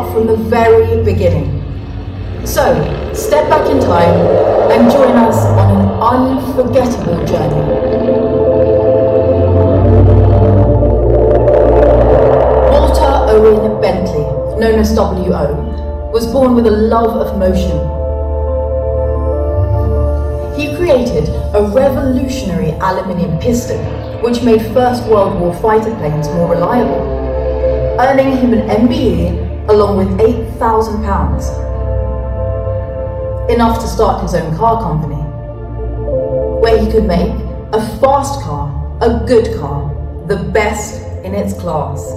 start from the very beginning. So, step back in time and join us on an unforgettable journey. Walter Owen Bentley, known as W.O., was born with a love of motion. He created a revolutionary aluminium piston which made First World War fighter planes more reliable, earning him an MBE along with £8,000. Enough to start his own car company, where he could make a fast car, a good car, the best in its class.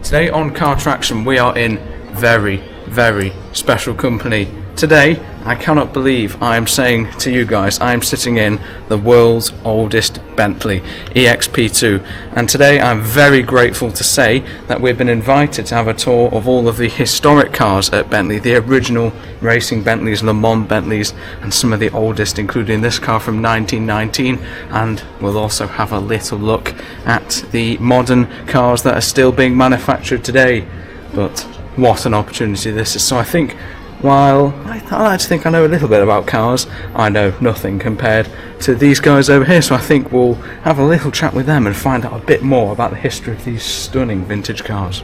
Today on Car Traction we are in very, very special company. Today, I cannot believe I am saying to you guys, I am sitting in the world's oldest Bentley EXP2, and today I'm very grateful to say that we've been invited to have a tour of all of the historic cars at Bentley, the original racing Bentleys, Le Mans Bentleys, and some of the oldest, including this car from 1919, and we'll also have a little look at the modern cars that are still being manufactured today. But what an opportunity this is. So I think, while I like to think I know a little bit about cars, I know nothing compared to these guys over here, so I think we'll have a little chat with them and find out a bit more about the history of these stunning vintage cars.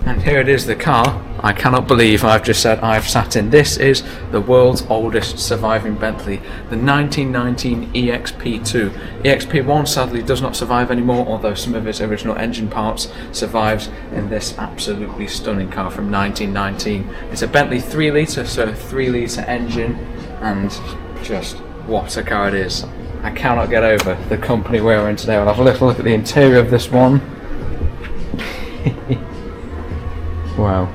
And here it is, the car I cannot believe I've just said I've sat in. This is the world's oldest surviving Bentley, the 1919 EXP2. EXP1 sadly does not survive anymore, although some of its original engine parts survives in this absolutely stunning car from 1919. It's a Bentley 3 litre, so a 3 litre engine, and just what a car it is. I cannot get over the company we're in today. We'll have a little look at the interior of this one. Wow.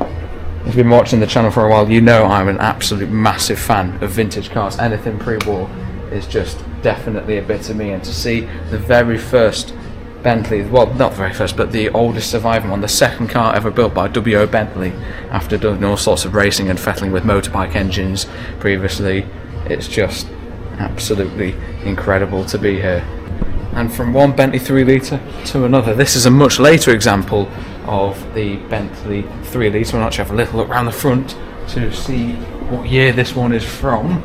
If you've been watching the channel for a while, you know I'm an absolute massive fan of vintage cars. Anything pre-war is just definitely a bit of me, and to see the very first Bentley, well, not the very first, but the oldest surviving one, the second car ever built by W.O. Bentley, after doing all sorts of racing and fettling with motorbike engines previously, it's just absolutely incredible to be here. And from one Bentley 3 litre to another, this is a much later example of the Bentley 3 litre. We'll actually have a little look around the front to see what year this one is from.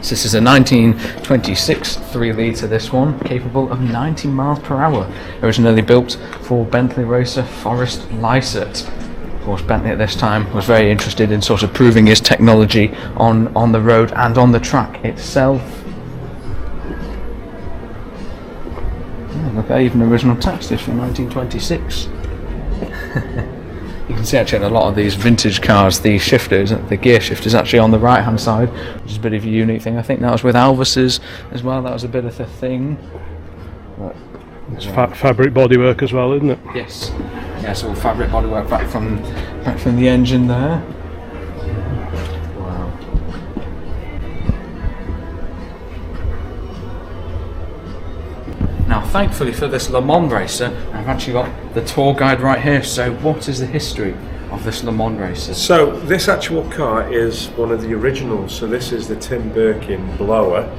So this is a 1926 3 litre, this one, capable of 90 miles per hour. Originally built for Bentley racer Forrest Lysett. Of course, Bentley at this time was very interested in sort of proving his technology on the road and on the track itself. Look at even original tax list from 1926. You can see actually in a lot of these vintage cars, the shifters, the gear shifters actually on the right hand side, which is a bit of a unique thing. I think that was with Elvis's as well, that was a bit of a thing. But, it's fabric bodywork as well, isn't it? Yes. Yes, all fabric bodywork back from the engine there. Now, thankfully for this Le Mans racer, I've actually got the tour guide right here. So what is the history of this Le Mans racer? So this actual car is one of the originals. So this is the Tim Birkin Blower.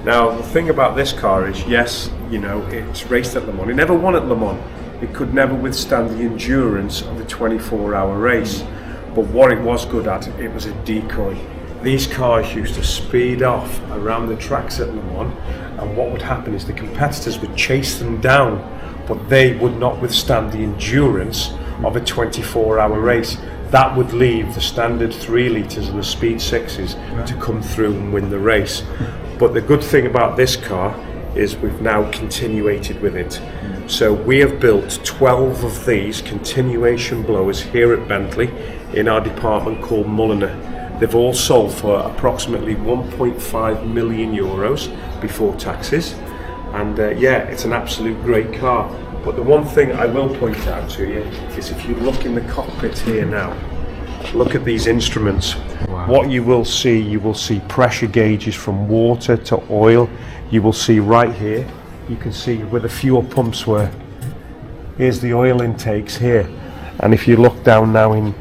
Now, the thing about this car is, yes, you know, it's raced at Le Mans. It never won at Le Mans. It could never withstand the endurance of a 24-hour race. But what it was good at, it was a decoy. These cars used to speed off around the tracks at Le Mans, and what would happen is the competitors would chase them down, but they would not withstand the endurance of a 24-hour race. That would leave the standard 3 litres and the speed 6s to come through and win the race. But the good thing about this car is we've now continuated with it. So we have built 12 of these continuation blowers here at Bentley in our department called Mulliner. They've all sold for approximately 1.5 million euros before taxes, and yeah, it's an absolute great car. But the one thing I will point out to you is, if you look in the cockpit here now, look at these instruments. Wow. What you will see pressure gauges from water to oil. You will see right here, you can see where the fuel pumps were. Here's the oil intakes here, and if you look down now in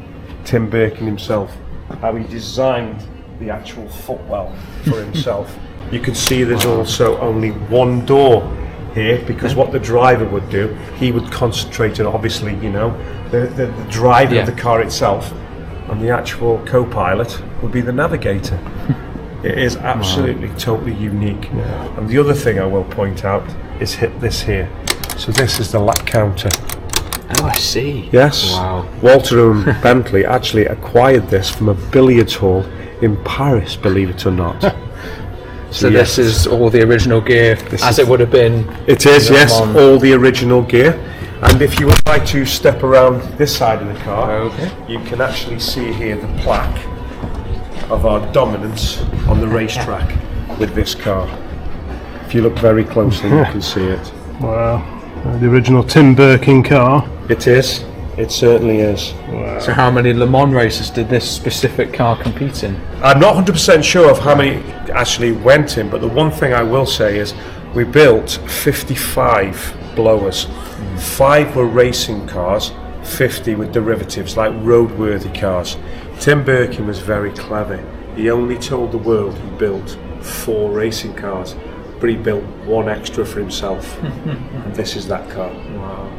Tim Birkin himself, how he designed the actual footwell for himself. You can see there's also only one door here, because what the driver would do, he would concentrate on, obviously, you know, the driver of the car itself, and the actual co-pilot would be the navigator. It is absolutely totally unique. And the other thing I will point out is this here. So this is the lap counter. Oh, I see. Yes. Wow. Walter Owen Bentley actually acquired this from a billiards hall in Paris, believe it or not. So this is all the original gear, as it would have been. It is, yes, all the original gear. And if you would like to step around this side of the car, you can actually see here the plaque of our dominance on the racetrack with this car. If you look very closely, you can see it. Wow. The original Tim Birkin car. It is. It certainly is. Wow. So how many Le Mans races did this specific car compete in? I'm not 100% sure of how many actually went in, but the one thing I will say is we built 55 blowers. 5 were racing cars, 50 were derivatives, like roadworthy cars. Tim Birkin was very clever. He only told the world he built 4 racing cars, but he built 1 extra for himself. And this is that car. Wow.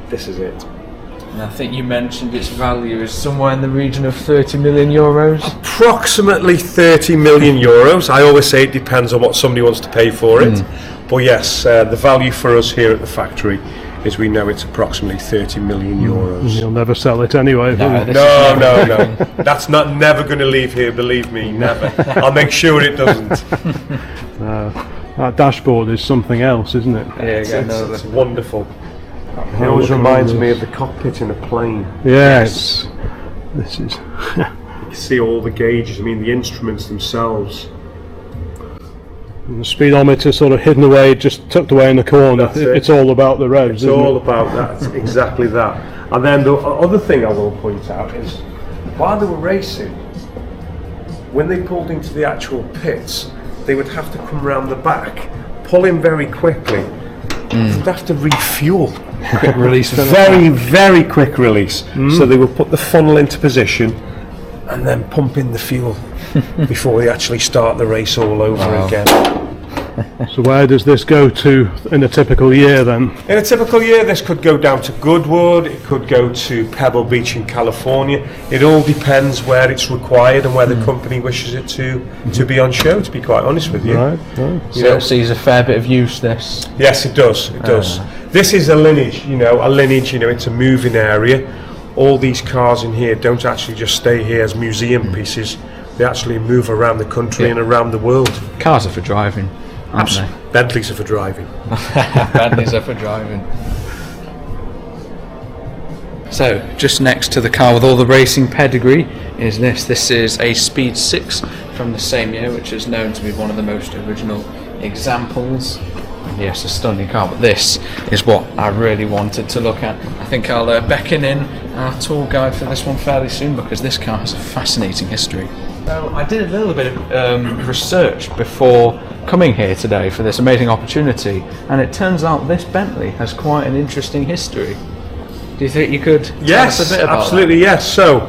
This is it. And I think you mentioned its value is somewhere in the region of 30 million euros. Approximately 30 million euros. I always say it depends on what somebody wants to pay for it. But yes, the value for us here at the factory is we know it's approximately 30 million euros. You'll never sell it anyway. No. That's never going to leave here, believe me, never. I'll make sure it doesn't. That dashboard is something else, isn't it? Yeah, it's wonderful. It always reminds me of the cockpit in a plane. Yes. This is. You can see all the gauges, I mean the instruments themselves. And the speedometer sort of hidden away, just tucked away in the corner. It's all about the revs. It's all about that, it's exactly that. And then the other thing I will point out is, while they were racing, when they pulled into the actual pits, they would have to come round the back, pull in very quickly, they'd have to refuel. Quick release. Very, very quick release. So they would put the funnel into position and then pump in the fuel before they actually start the race all over again. So where does this go to in a typical year then? In a typical year, this could go down to Goodwood, it could go to Pebble Beach in California. It all depends where it's required and where the company wishes it to be on show, to be quite honest with you. Right. So it sees a fair bit of use, this. Yes, it does. It does. This is a lineage, it's a moving area. All these cars in here don't actually just stay here as museum pieces. They actually move around the country and around the world. Cars are for driving, aren't they? Bentleys are for driving. Bentleys are for driving. So, just next to the car with all the racing pedigree is this. This is a Speed 6 from the same year, which is known to be one of the most original examples. Yes, a stunning car, but this is what I really wanted to look at. I think I'll beckon in our tour guide for this one fairly soon, because this car has a fascinating history. So I did a little bit of research before coming here today for this amazing opportunity, and it turns out this Bentley has quite an interesting history. Do you think you could tell us a bit about absolutely, that? yes. So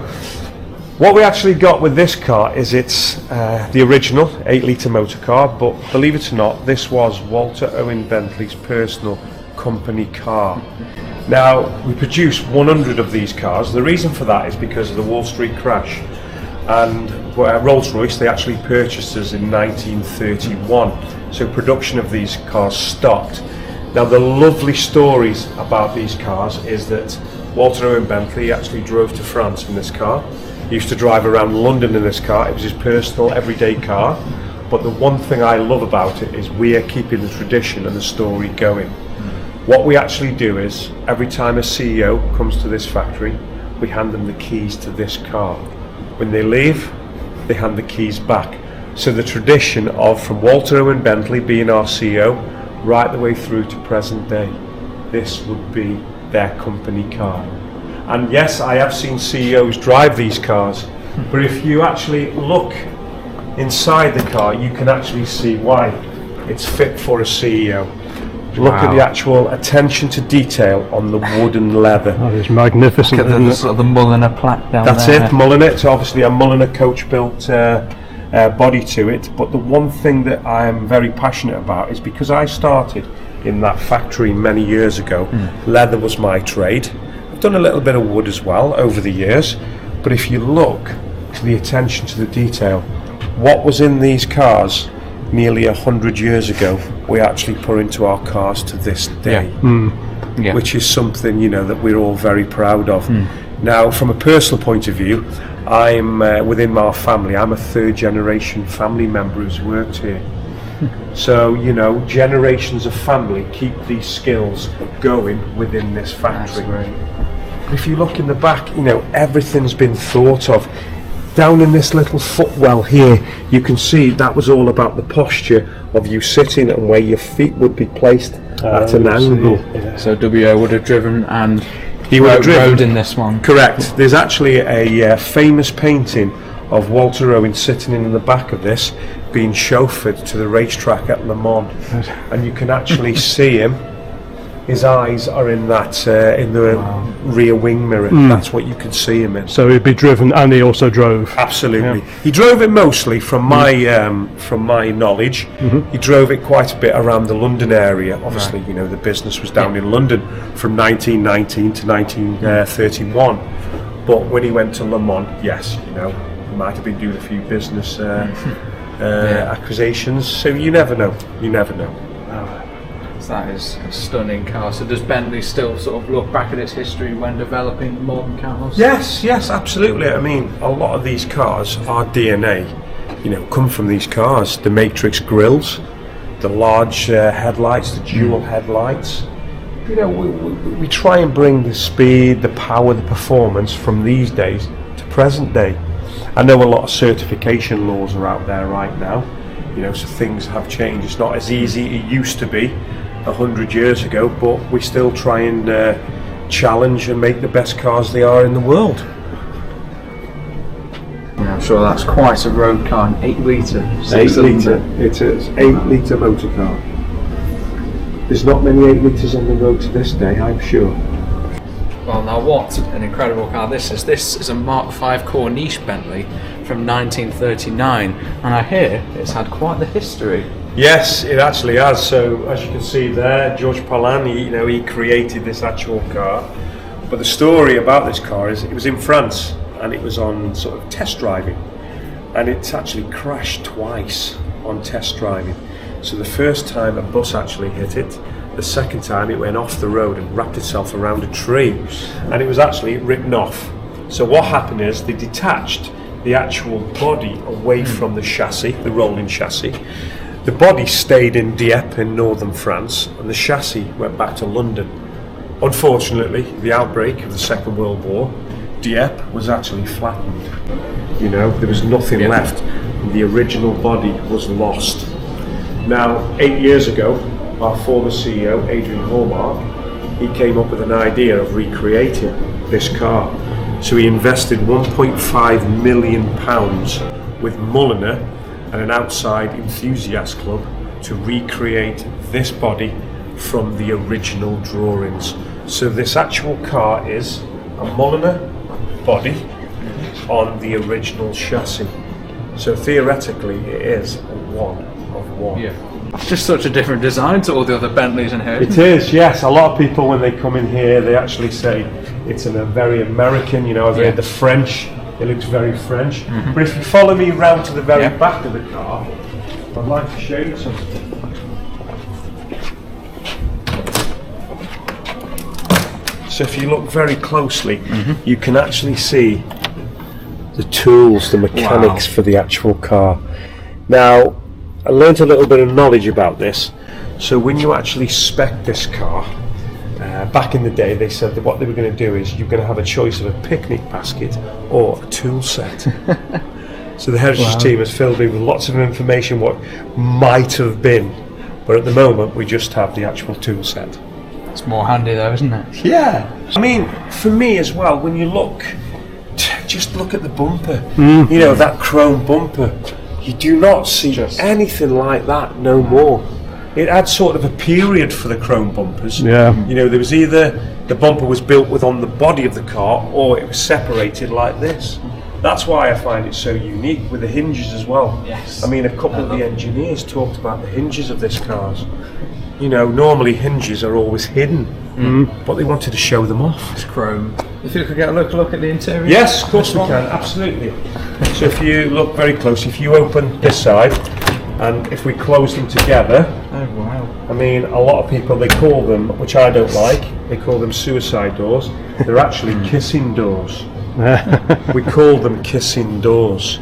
what we actually got with this car is it's the original 8-litre motor car, but believe it or not, this was Walter Owen Bentley's personal company car. Now, we produced 100 of these cars. The reason for that is because of the Wall Street crash. And Rolls-Royce, they actually purchased us in 1931. So production of these cars stopped. Now, the lovely stories about these cars is that Walter Owen Bentley actually drove to France in this car. He used to drive around London in this car. It was his personal, everyday car. But the one thing I love about it is we are keeping the tradition and the story going. What we actually do is, every time a CEO comes to this factory, we hand them the keys to this car. When they leave, they hand the keys back. So the tradition of, from Walter Owen Bentley being our CEO, right the way through to present day, this would be their company car. And yes, I have seen CEOs drive these cars, but if you actually look inside the car, you can actually see why it's fit for a CEO. Look at the actual attention to detail on the wood and leather. That is magnificent. Look at the sort of the Mulliner plaque down That's there. it, Mulliner. It's obviously a Mulliner coach built body to it. But the one thing that I am very passionate about is because I started in that factory many years ago, leather was my trade. I've done a little bit of wood as well over the years, but if you look to the attention to the detail, what was in these cars nearly 100 years ago, we actually put into our cars to this day, which is something, you know, that we're all very proud of. Now, from a personal point of view, I'm within my family, I'm a third generation family member who's worked here. So, you know, generations of family keep these skills going within this factory. If you look in the back, you know, everything's been thought of. Down in this little footwell here, you can see that was all about the posture of you sitting and where your feet would be placed at an angle. So W.O. would have driven and he would have rode in this one. Correct. There's actually a famous painting of Walter Owen sitting in the back of this, being chauffeured to the racetrack at Le Mans, and you can actually see him. His eyes are in that in the rear wing mirror. That's what you can see him in. So he'd be driven, and he also drove. Absolutely, he drove it mostly from my knowledge. He drove it quite a bit around the London area. Obviously, you know, the business was down in London from 1919 to 1931. But when he went to Le Mans, yes, you know, he might have been doing a few business acquisitions. So you never know. You never know. That is a stunning car. So does Bentley still sort of look back at its history when developing modern cars? Yes, absolutely. I mean, a lot of these cars, our DNA, you know, come from these cars. The matrix grills, the large headlights, the dual headlights. You know, we try and bring the speed, the power, the performance from these days to present day. I know a lot of certification laws are out there right now. You know, so things have changed. It's not as easy as it used to be 100 years ago, but we still try and challenge and make the best cars they are in the world. Yeah, I'm sure that's quite a road car, an 8 litre. 8 litre, it is. 8 litre motor car. There's not many 8 litres on the road to this day, I'm sure. Well, now what an incredible car this is. This is a Mark V Corniche Bentley from 1939, and I hear it's had quite the history. Yes, it actually has. So as you can see there, George Paulhan, he created this actual car. But the story about this car is it was in France and it was on sort of test driving, and it's actually crashed twice on test driving. So the first time a bus actually hit it, the second time it went off the road and wrapped itself around a tree, and it was actually written off. So what happened is they detached the actual body away from the chassis, the rolling chassis. The body stayed in Dieppe in northern France, and the chassis went back to London. Unfortunately, the outbreak of the Second World War, Dieppe was actually flattened. You know, there was nothing left. The original body was lost. Now, 8 years ago, our former CEO, Adrian Hallmark, he came up with an idea of recreating this car. So he invested £1.5 million with Mulliner and an outside enthusiast club to recreate this body from the original drawings. So this actual car is a Mulliner body on the original chassis. So theoretically it is a one of one. Yeah. It's just such a different design to all the other Bentleys in here. It is, yes. A lot of people when they come in here, they actually say it's a very American, you know, I've heard the French. It looks very French. But if you follow me round to the very back of the car, I'd like to show you something. So if you look very closely, you can actually see the tools, the mechanics for the actual car. Now, I learned a little bit of knowledge about this. So when you actually spec this car, back in the day they said that what they were going to do is you're going to have a choice of a picnic basket or a tool set. So the heritage team has filled me with lots of information what might have been, but at the moment we just have the actual tool set. It's more handy though, isn't it? Yeah. I mean, for me as well, when you look, just look at the bumper. You know, that chrome bumper. You do not see anything like that no more. It had sort of a period for the chrome bumpers. Yeah. You know, there was either the bumper was built with on the body of the car or it was separated like this. That's why I find it so unique with the hinges as well. Yes. I mean, a couple of the engineers talked about the hinges of this car. You know, normally hinges are always hidden, but they wanted to show them off. It's chrome. If you could get a look at the interior. Yes, of course we can, absolutely. So if you look very close, if you open this side, and if we close them together, Oh wow. I mean, a lot of people, they call them, which I don't like, they call them suicide doors. They're actually kissing doors. We call them kissing doors.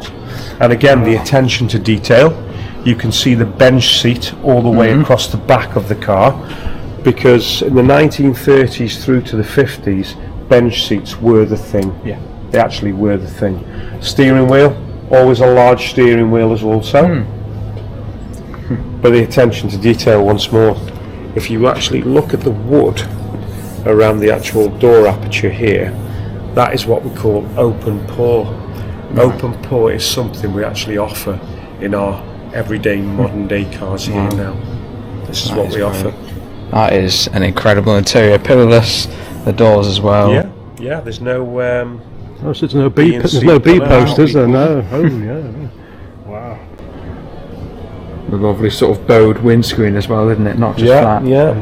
And again, the attention to detail. You can see the bench seat all the way across the back of the car, because in the 1930s through to the 50s, bench seats were the thing. Yeah. They actually were the thing. Steering wheel, always a large steering wheel as also. But the attention to detail once more. If you actually look at the wood around the actual door aperture here, that is what we call open pore. Open pore is something we actually offer in our everyday modern day cars here now. This is what we offer. That is an incredible interior, pillarless, the doors as well. Yeah, yeah. There's no. Oh, so there's no B post, is there? No. Oh yeah. Wow. The lovely sort of bowed windscreen as well, isn't it? Not just flat. Yeah.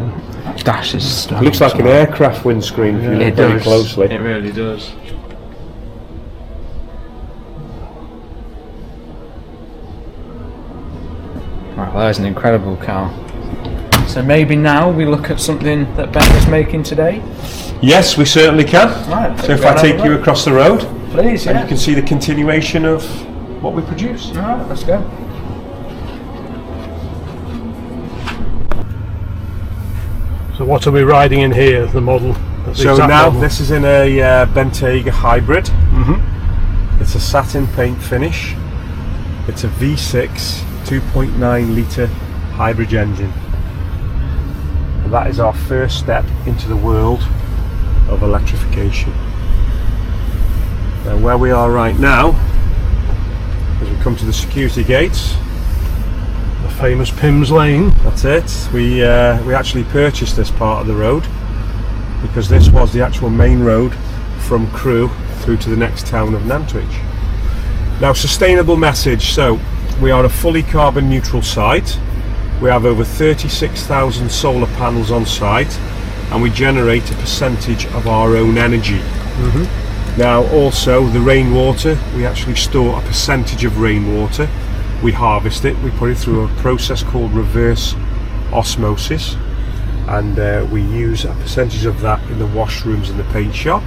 Dash is stunning. Looks like an aircraft windscreen if you look very closely. It really does. Wow, that is an incredible car. So maybe now we look at something that Bentley's making today? Yes, we certainly can. Right, so if I take you across the road, please, and you can see the continuation of what we produce. Alright, let's go. So what are we riding in here? The model. So now this is in a Bentayga hybrid. It's a satin paint finish. It's a V6 2.9 litre hybrid engine. And that is our first step into the world of electrification. Now where we are right now, as we come to the security gates, the famous Pyms Lane. that's it. We actually purchased this part of the road because this was the actual main road from Crewe through to the next town of Nantwich. Now, sustainable message. So we are a fully carbon neutral site. We have over 36,000 solar panels on site, and we generate a percentage of our own energy. Now also the rainwater, we actually store a percentage of rainwater. We harvest it, we put it through a process called reverse osmosis, and we use a percentage of that in the washrooms in the paint shop.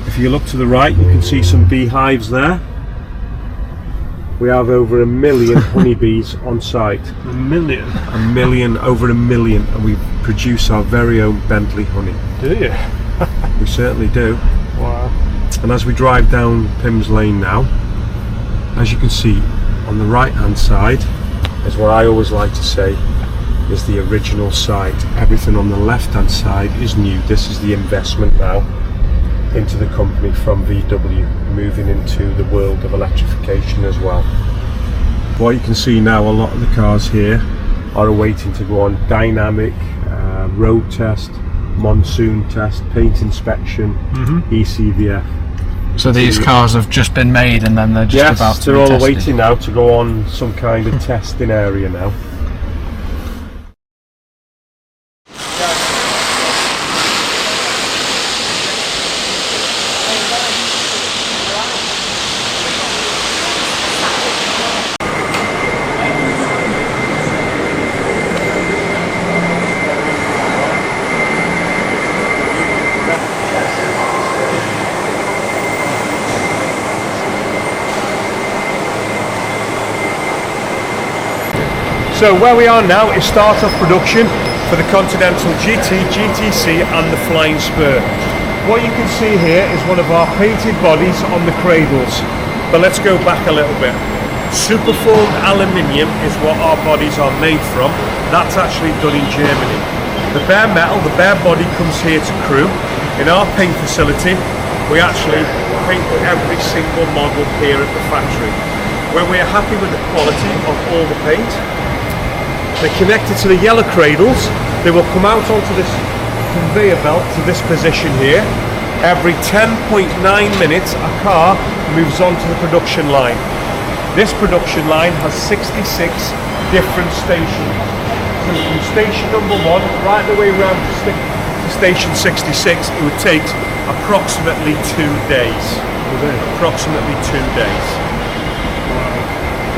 If you look to the right, you can see some beehives there. We have over 1 million honeybees on site. 1 million? Over a million, and we produce our very own Bentley honey. Do you? We certainly do. Wow. And as we drive down Pyms Lane now, as you can see on the right hand side is what I always like to say is the original site. Everything on the left hand side is new. This is the investment now into the company from VW, moving into the world of electrification as well. What you can see now, a lot of the cars here are awaiting to go on dynamic road test, monsoon test, paint inspection, ECVF. So these cars have just been made and then they're just about to be they're all tested. awaiting now to go on some kind of testing area now. So where we are now is start-off production for the Continental GT, GTC and the Flying Spur. What you can see here is one of our painted bodies on the cradles. But let's go back a little bit. Superformed aluminium is what our bodies are made from. That's actually done in Germany. The bare metal, the bare body comes here to Crewe. In our paint facility, we actually paint every single model here at the factory. When we are happy with the quality of all the paint, they're connected to the yellow cradles. They will come out onto this conveyor belt to this position here. Every 10.9 minutes a car moves on to the production line. This production line has 66 different stations. So from station number 1 right the way around to station 66, it would take approximately 2 days. Approximately 2 days.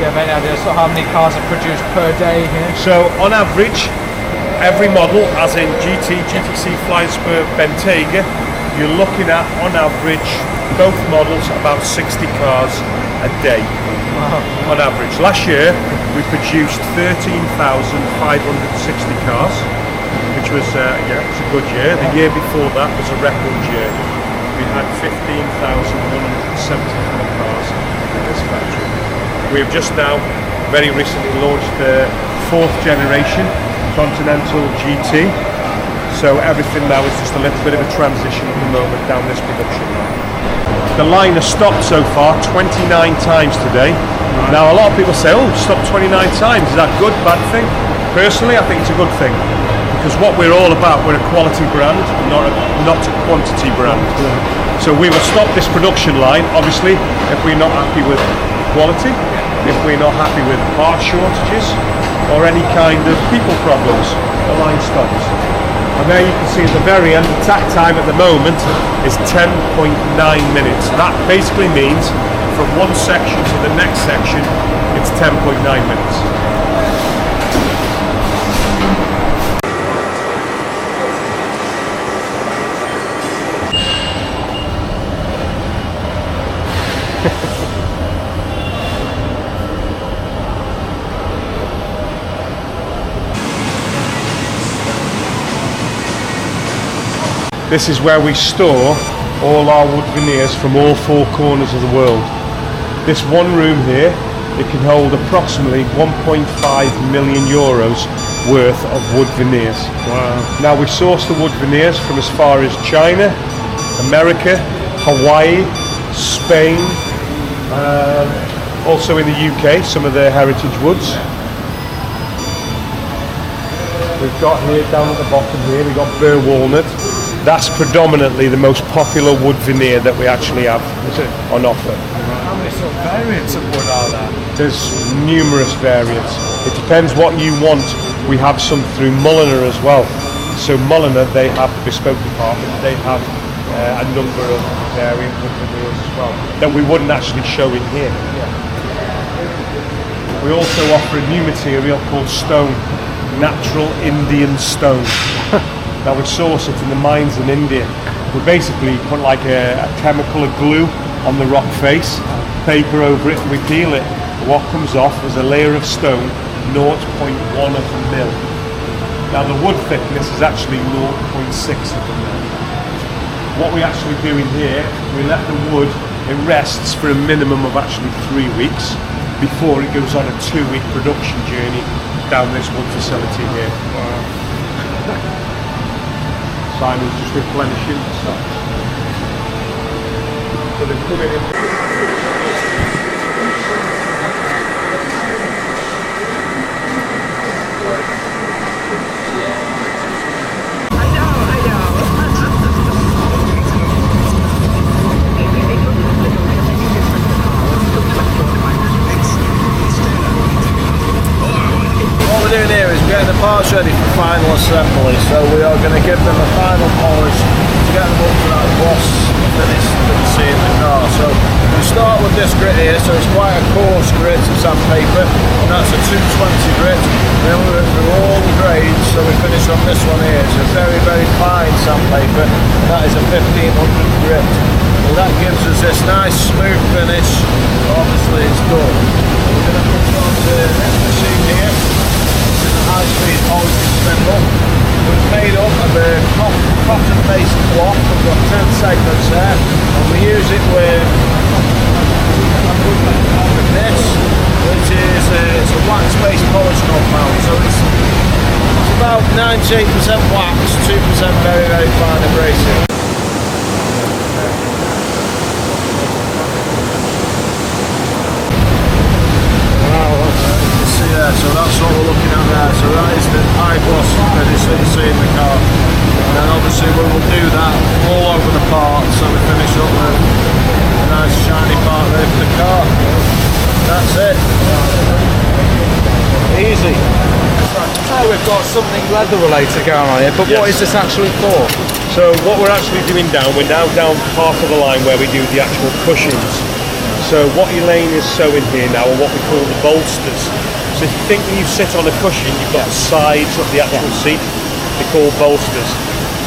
Do you have any idea how many cars are produced per day here? So on average, every model, as in GT, GTC, Flyspur, Bentayga, you're looking at, on average, both models, about 60 cars a day. Wow. On average. Last year, we produced 13,560 cars, which was it's a good year. The year before that was a record year. We had 15,174 cars in this factory. We have just now, very recently, launched the 4th generation Continental GT. So everything now is just a little bit of a transition at the moment down this production line. The line has stopped so far 29 times today. Right. Now a lot of people say, oh, stopped 29 times, is that good, bad thing? Personally, I think it's a good thing. Because what we're all about, we're a quality brand, not a quantity brand. So we will stop this production line, obviously, if we're not happy with quality, if we're not happy with part shortages, or any kind of people problems, the line stops. And there you can see at the very end, the takt time at the moment is 10.9 minutes. That basically means from one section to the next section, it's 10.9 minutes. This is where we store all our wood veneers from all 4 corners of the world. This one room here, it can hold approximately 1.5 million euros worth of wood veneers. Wow. Now we source the wood veneers from as far as China, America, Hawaii, Spain, also in the UK, some of their heritage woods. We've got here, down at the bottom here, we've got Burr Walnut. That's predominantly the most popular wood veneer that we actually have on offer. How many sort of variants of wood are there? There's numerous variants. It depends what you want. We have some through Mulliner as well. So Mulliner, they have a bespoke department. They have a number of variant wood veneers as well that we wouldn't actually show in here. Yeah. We also offer a new material called stone, natural Indian stone. Now we source it in the mines in India. We basically put like a chemical, a glue on the rock face, paper over it, and we peel it. What comes off is a layer of stone, 0.1 of a mil. Now the wood thickness is actually 0.6 of a mil. What we actually do in here, we let the wood, it rests for a minimum of actually 3 weeks before it goes on a 2-week production journey down this wood facility here. Wow. Simon's just replenishing the stock. So they're coming in. The parts ready for final assembly, so we are going to give them a final polish to get them up to that gloss finish that you see in the car. So we start with this grit here, so it's quite a coarse grit of sandpaper, and that's a 220 grit. Then we went through all the grades, so we finish on this one here. It's a very, very fine sandpaper, and that is a 1500 grit. So that gives us this nice smooth finish, but obviously it's done. So we're going to put it on to the next machine here. High-speed polishing spindle. It's made up of a cotton-based cloth. We've got 10 segments there, and we use it with this, which is it's a wax-based polish compound. So it's about 98% wax, 2% very, very fine abrasive. So that's what we're looking at there. So that is the high gloss finish that you see in the car. And then obviously we will do that all over the parts got something leather related going on here, but what is this actually for? So what we're actually doing we're now down part of the line where we do the actual cushions. So what Elaine is sewing here now are what we call the bolsters. So if you think when you sit on a cushion, you've got the sides of the actual seat, they're called bolsters.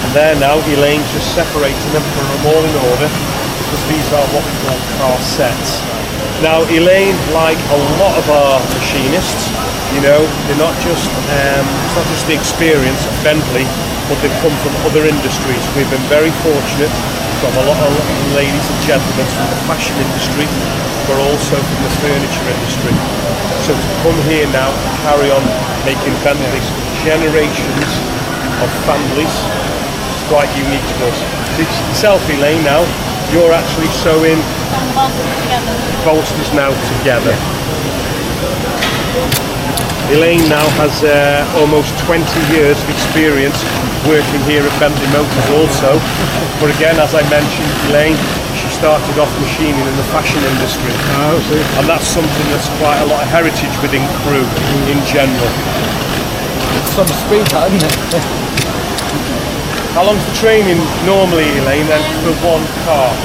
And there now, Elaine's just separating them, putting them all in order, because these are what we call car sets. Now Elaine, like a lot of our machinists, you know, they're not just, it's not just the experience of Bentley, but they've come from other industries. We've been very fortunate to have a lot of ladies and gentlemen from the fashion industry, but also from the furniture industry. So to come here now and carry on making Bentleys for generations of families, it's quite unique to us. Yourself, Elaine, now, you're actually sewing bolsters now together. Elaine now has almost 20 years of experience working here at Bentley Motors also. But again, as I mentioned, Elaine, she started off machining in the fashion industry. Oh, see. And that's something that's quite a lot of heritage within Crewe in general. Some speed, isn't it? How long's the training normally, Elaine, then for one car?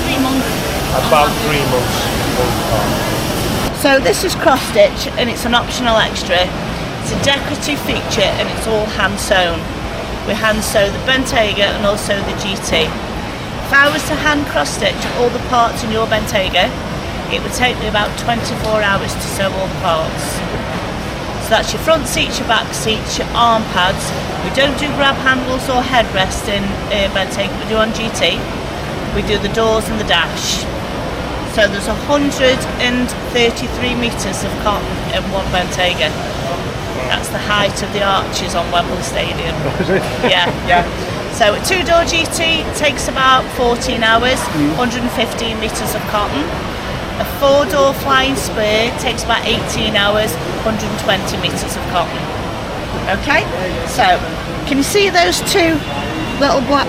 3 months. About 3 months, one car. So this is cross stitch and it's an optional extra. It's a decorative feature and it's all hand sewn. We hand sew the Bentayga and also the GT. If I was to hand cross stitch all the parts in your Bentayga, it would take me about 24 hours to sew all the parts. So that's your front seats, your back seats, your arm pads. We don't do grab handles or headrest in Bentayga, we do on GT. We do the doors and the dash. So there's 133 metres of cotton in one Bentayga. That's the height of the arches on Wembley Stadium. Yeah. So a 2-door GT takes about 14 hours, 115 metres of cotton. A 4-door flying spur takes about 18 hours, 120 metres of cotton. Okay, so can you see those two little black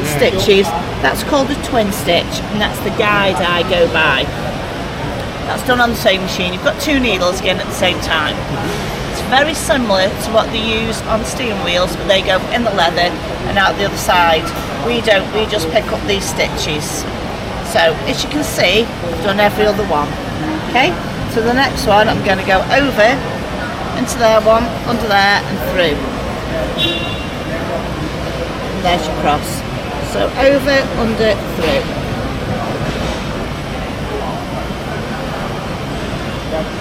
stitches? That's called a twin stitch, and that's the guide I go by. That's done on the sewing machine. You've got 2 needles again at the same time. It's very similar to what they use on the steering wheels, but they go in the leather and out the other side. We don't, we just pick up these stitches. So as you can see, I've done every other one. Okay, so the next one I'm going to go over into there one, under there and through. And there's your cross. So over, under, through.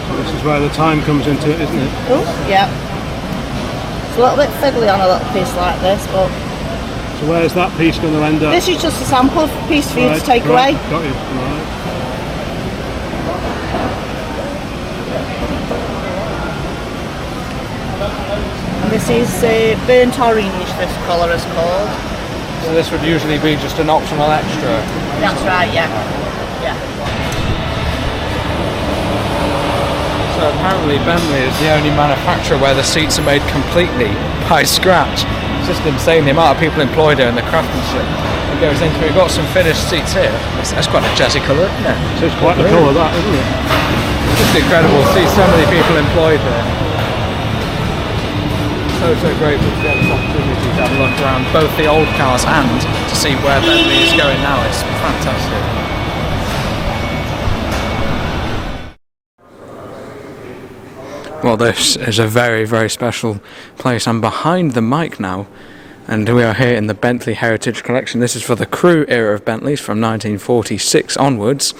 So this is where the time comes into it, isn't it? Oh, yeah. It's a little bit fiddly on a little piece like this, but... So where's that piece going to end up? This is just a sample piece for you to take away. Got you. Right. And this is burnt orange, this colour is called. So this would usually be just an optional extra. That's right, yeah. Yeah. So apparently Bentley is the only manufacturer where the seats are made completely by scratch. It's just insane the amount of people employed here and the craftsmanship that goes into it. We've got some finished seats here. That's quite a jazzy colour, isn't it? So it's quite the colour that, isn't it? It's just incredible to see so many people employed here. So grateful to get this opportunity to have a look around both the old cars and to see where Bentley is going now. It's fantastic. Well, this is a very, very special place. I'm behind the mic now, and we are here in the Bentley Heritage Collection. This is for the Crewe era of Bentleys from 1946 onwards,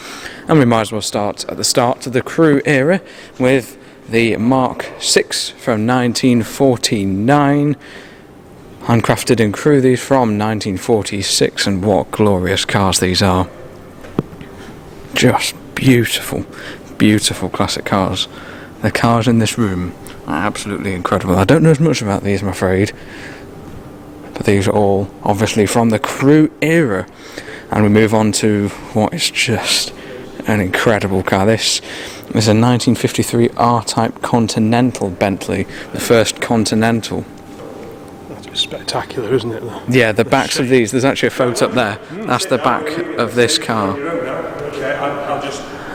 and we might as well start at the start of the Crewe era with the Mark VI from 1949, handcrafted in Crewe, these from 1946, and what glorious cars these are. Just beautiful, beautiful classic cars. The cars in this room are absolutely incredible. I don't know as much about these, I'm afraid, but these are all obviously from the Crewe era. And we move on to what is just an incredible car. This is a 1953 R-Type Continental Bentley, the first Continental. That's spectacular, isn't it? Yeah, the backs of these, there's actually a photo up there. That's the back of this car.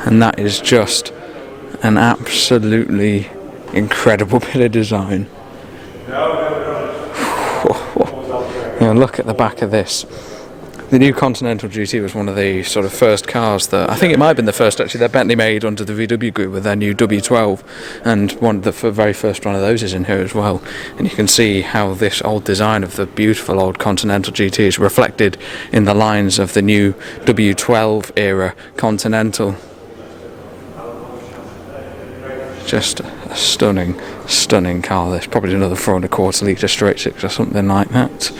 And that is just an absolutely incredible bit of design. Yeah, look at the back of this. The new Continental GT was one of the sort of first cars that, I think it might have been the first actually, that Bentley made under the VW group with their new W12, and one of the very first one of those is in here as well. And you can see how this old design of the beautiful old Continental GT is reflected in the lines of the new W12 era Continental. Just a stunning, stunning car. This probably another 4 1/4 litre straight six or something like that.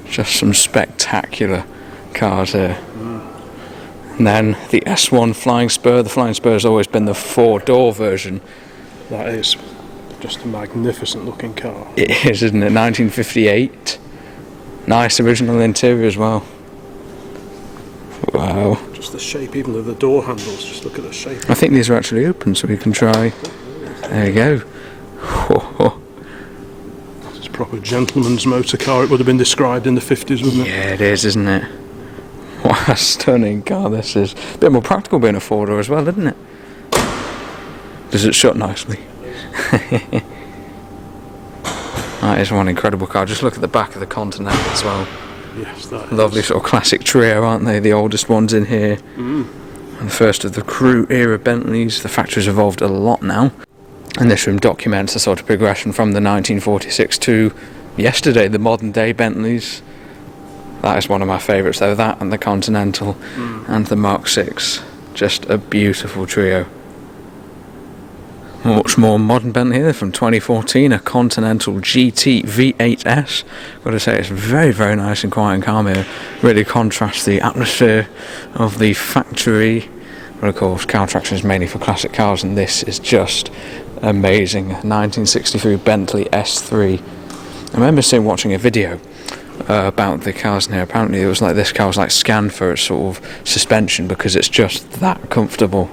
Just some spectacular cars here. And then the S1 Flying Spur. The Flying Spur has always been the 4-door version. That is just a magnificent looking car. It is, isn't it? 1958. Nice original interior as well. Wow. Just the shape even of the door handles, just look at the shape. I think these are actually open, so we can try. There you go. It's a proper gentleman's motor car, it would have been described in the 50s, wouldn't it? Yeah, it is, isn't it? What a stunning car this is. A bit more practical being a 4-door as well, isn't it? Does it shut nicely? That is one incredible car. Just look at the back of the Continental as well. Yes, that Lovely is. sort of classic trio, aren't they? The oldest ones in here. And the first of the Crewe era Bentleys. The factory's evolved a lot now. And this room documents a sort of progression from the 1946 to yesterday, the modern day Bentleys. That is one of my favourites though, that and the Continental and the Mark 6. Just a beautiful trio. Much more modern Bentley here from 2014, a Continental GT V8S. Got to say, it's very, very nice and quiet and calm here. Really contrasts the atmosphere of the factory. But of course, car traction is mainly for classic cars, and this is just amazing. 1963 Bentley S3. I remember watching a video about the cars in here. Apparently, it was like this car was like scanned for its sort of suspension because it's just that comfortable,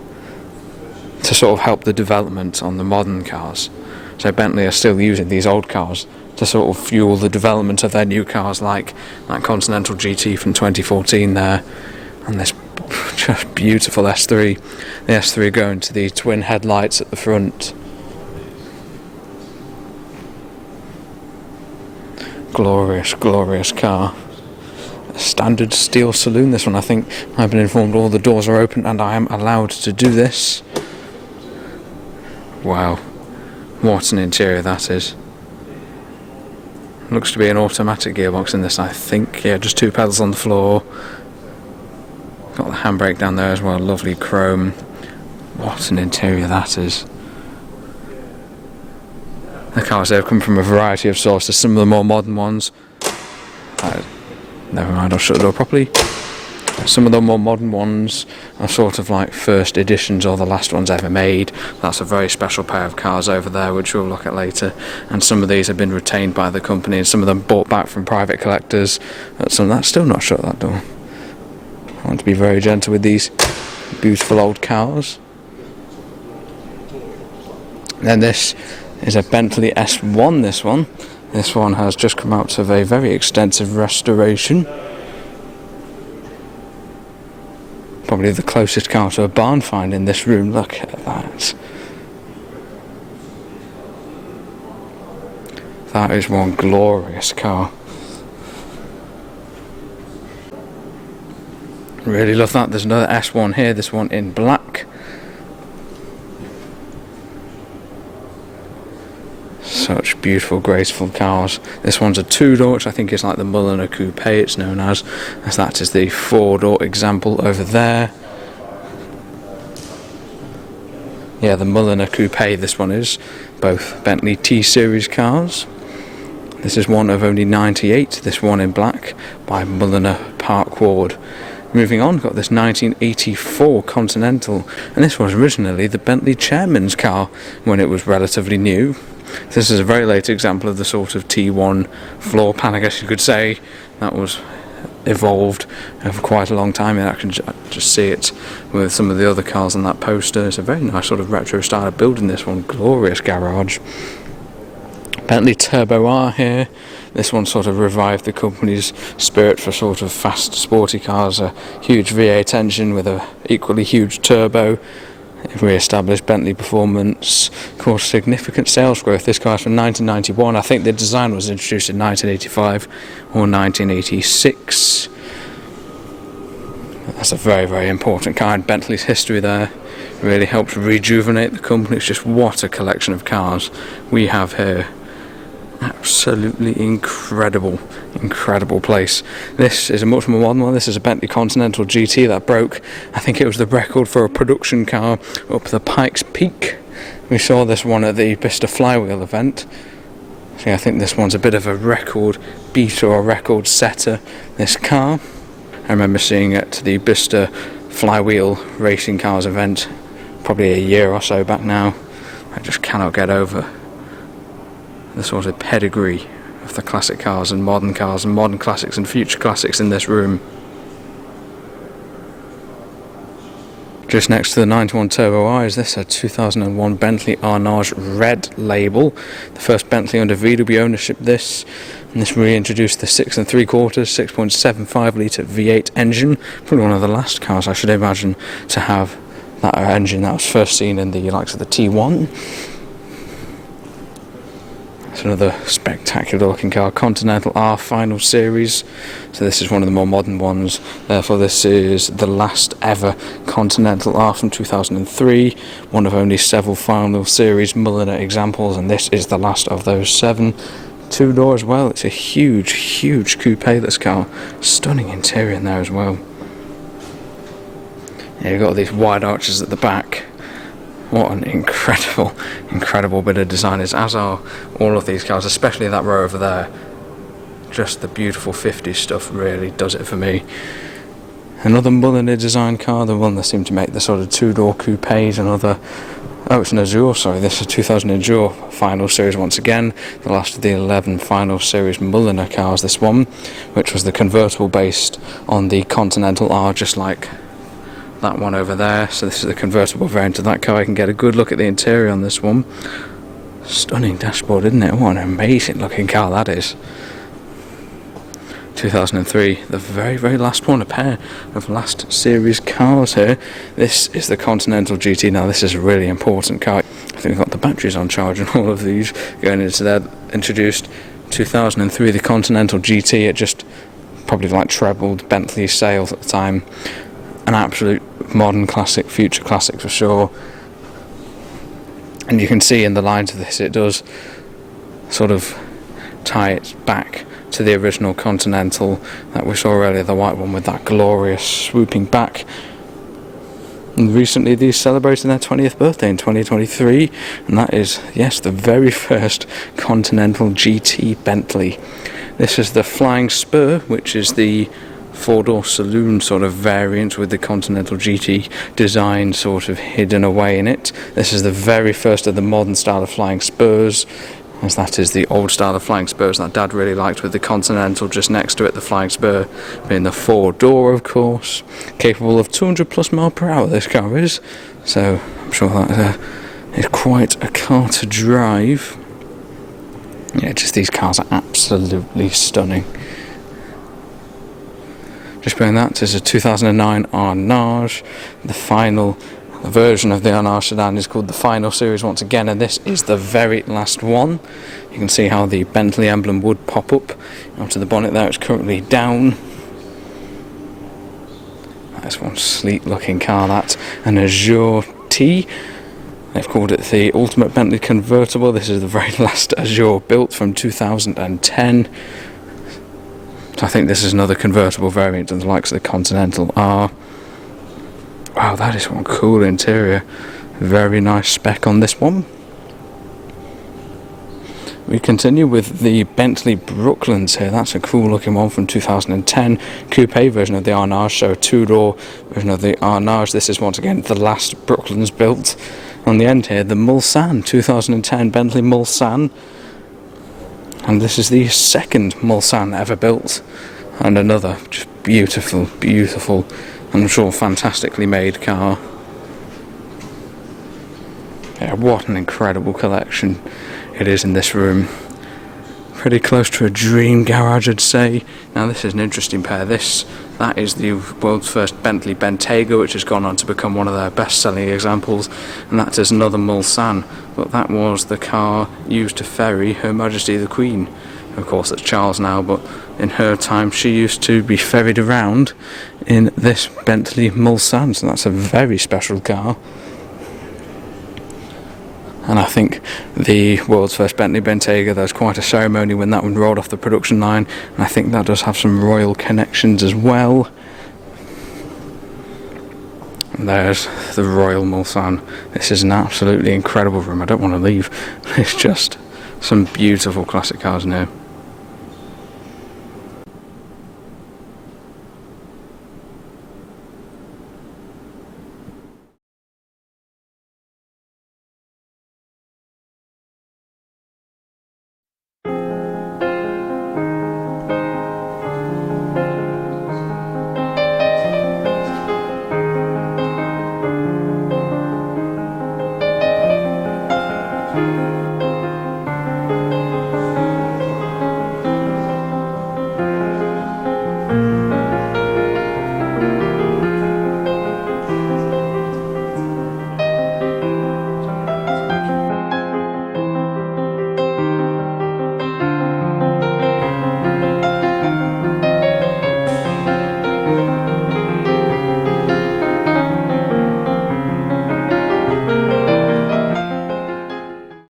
to sort of help the development on the modern cars. So Bentley are still using these old cars to sort of fuel the development of their new cars, like that Continental GT from 2014 there, and this just beautiful S3. The S3 going to the twin headlights at the front. Glorious, glorious car. A standard steel saloon, this one. I think I've been informed all the doors are open and I am allowed to do this. Wow, what an interior that is. Looks to be an automatic gearbox in this, I think. Yeah, just 2 pedals on the floor. Got the handbrake down there as well, lovely chrome. What an interior that is. The cars there come from a variety of sources, some of the more modern ones. Never mind, I'll shut the door properly. Some of the more modern ones are sort of like first editions or the last ones ever made. That's a very special pair of cars over there, which we'll look at later. And some of these have been retained by the company, and some of them bought back from private collectors. Some of that's still not shut, that door. I want to be very gentle with these beautiful old cars. And then this is a Bentley S1, this one. This one has just come out of a very extensive restoration. Probably the closest car to a barn find in this room. Look at that. That is one glorious car. Really love that. There's another S1 here, this one in black. Such beautiful, graceful cars. This one's a 2-door, which I think is like the Mulliner Coupe, it's known as that is the 4-door example over there. Yeah, the Mulliner Coupe, this one is. Both Bentley T-Series cars. This is one of only 98, this one in black, by Mulliner Park Ward. Moving on, got this 1984 Continental, and this was originally the Bentley chairman's car when it was relatively new. This is a very late example of the sort of T1 floor pan, I guess you could say, that was evolved over quite a long time, and I can just see it with some of the other cars on that poster. It's a very nice sort of retro style of building, this one. Glorious garage. Bentley Turbo R here. This one sort of revived the company's spirit for sort of fast sporty cars. A huge V8 engine with a equally huge turbo. Re-established Bentley performance, caused significant sales growth. This car is from 1991. I think the design was introduced in 1985 or 1986. That's a very, very important car in Bentley's history there. It really helped rejuvenate the company. It's just what a collection of cars we have here. Absolutely incredible place. This is a much more modern one. This is a Bentley Continental GT that broke, I think it was the record for a production car up the Pikes Peak. We saw this one at the Bicester Flywheel event. So I think this one's a bit of a record beater or a record setter, this car. I remember seeing it at the Bicester Flywheel Racing Cars event probably a year or so back now. I just cannot get over the sort of pedigree of the classic cars and modern classics and future classics in this room. Just next to the 91 Turbo R is this, a 2001 Bentley Arnage Red label. The first Bentley under VW ownership this. And this reintroduced the 6 3/4, 6.75 litre V8 engine. Probably one of the last cars, I should imagine, to have that engine that was first seen in the likes of the T1. It's another spectacular looking car, Continental R Final Series. So this is one of the more modern ones, therefore this is the last ever Continental R from 2003, one of only several Final Series Mulliner examples, and this is the last of those 7. 2-door as well. It's a huge coupe, this car. Stunning interior in there as well. Yeah, you've got these wide arches at the back. What an incredible bit of design, as are all of these cars, especially that row over there. Just the beautiful 50s stuff really does it for me. Another Mulliner design car, the one that seemed to make the sort of 2-door coupes. Another, oh, it's an Azure, sorry, this is a 2000 Azure Final Series once again. The last of the 11 Final Series Mulliner cars, this one, which was the convertible based on the Continental R, just like that one over there. So this is the convertible variant of that car. You can get a good look at the interior on this one. Stunning dashboard, isn't it? What an amazing looking car that is. 2003, the very last one, a pair of last series cars here. This is the Continental GT. Now this is a really important car. I think we've got the batteries on charge and all of these going into that. Introduced 2003, the Continental GT. It just probably like trebled Bentley's sales at the time. An absolute modern classic, future classic for sure. And you can see in the lines of this, it does sort of tie it back to the original Continental that we saw earlier, the white one with that glorious swooping back. And recently these celebrated their 20th birthday in 2023, and that is, yes, the very first Continental GT Bentley. This is the Flying Spur, which is the 4-door saloon sort of variant with the Continental GT design sort of hidden away in it. This is the very first of the modern style of Flying Spurs, as that is the old style of Flying Spurs that Dad really liked, with the Continental just next to it, the Flying Spur being the 4-door, of course. Capable of 200 plus mile per hour this car is, so I'm sure that is quite a car to drive. Yeah, just these cars are absolutely stunning. Just behind that is a 2009 Arnage. The final version of the Arnage sedan is called the Final Series once again, and this is the very last one. You can see how the Bentley emblem would pop up onto the bonnet there. It's currently down. That's one sleek looking car, that's an Azure T. They've called it the Ultimate Bentley Convertible. This is the very last Azure built from 2010. So I think this is another convertible variant of the likes of the Continental R. Wow, that is one cool interior. Very nice spec on this one. We continue with the Bentley Brooklands here. That's a cool looking one from 2010. Coupe version of the Arnage, so a 2-door version of the Arnage. This is once again the last Brooklands built. On the end here, the Mulsanne, 2010 Bentley Mulsanne. And this is the second Mulsanne ever built, and another just beautiful, and I'm sure fantastically made car. Yeah, what an incredible collection it is in this room. Pretty close to a dream garage, I'd say. Now this is an interesting pair. That is the world's first Bentley Bentayga, which has gone on to become one of their best-selling examples, and that is another Mulsanne. But that was the car used to ferry Her Majesty the Queen. Of course, it's Charles now, but in her time she used to be ferried around in this Bentley Mulsanne, so that's a very special car. And I think the world's first Bentley Bentayga, there was quite a ceremony when that one rolled off the production line, and I think that does have some royal connections as well. And there's the Royal Mulsanne. This is an absolutely incredible room. I don't want to leave. It's just some beautiful classic cars now.